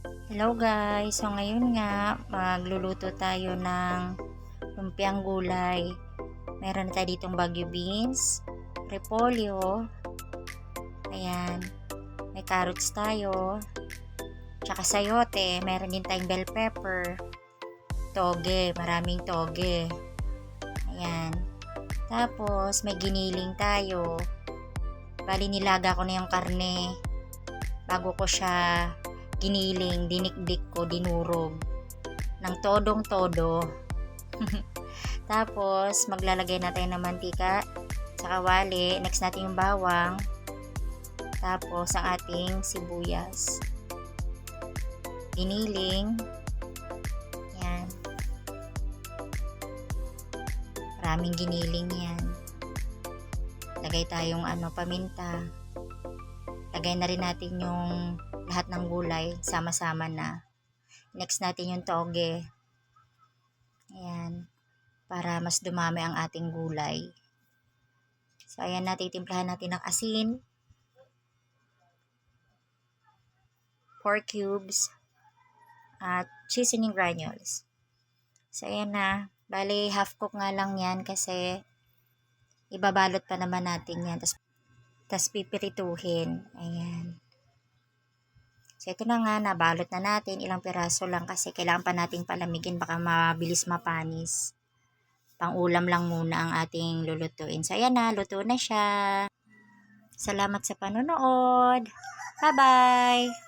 Hello guys! So ngayon nga, magluluto tayo ng lumpiang gulay. Meron tayo ditong Baguio beans, repolyo, ayan, may carrots tayo, tsaka sayote, meron din tayong bell pepper, toge, maraming toge, ayan. Tapos may giniling tayo, bali nilaga ko na yung karne bago ko siya giniling, dinikdik ko, dinurog ng todong-todo. Tapos maglalagay na tayo ng mantika sa kawali. Next natin yung bawang. Tapos ang ating sibuyas. Giniling. Yan. Maraming giniling yan. Lagay tayong paminta. Lagay na rin natin yung lahat ng gulay, sama-sama na. Next natin yung toge. Ayan. Para mas dumami ang ating gulay. So, ayan na, titimplahan natin ng asin. 4 cubes. At seasoning granules. So, ayan na. Bali, half cook nga lang yan kasi ibabalot pa naman natin yan. Tapos pipirituhin. Ayan. So, ito na nga, nabalot na natin. Ilang piraso lang kasi kailangan pa nating palamigin. Baka mabilis mapanis. Pang-ulam lang muna ang ating lulutuin. So, ayan na, luto na siya. Salamat sa panonood. Bye-bye!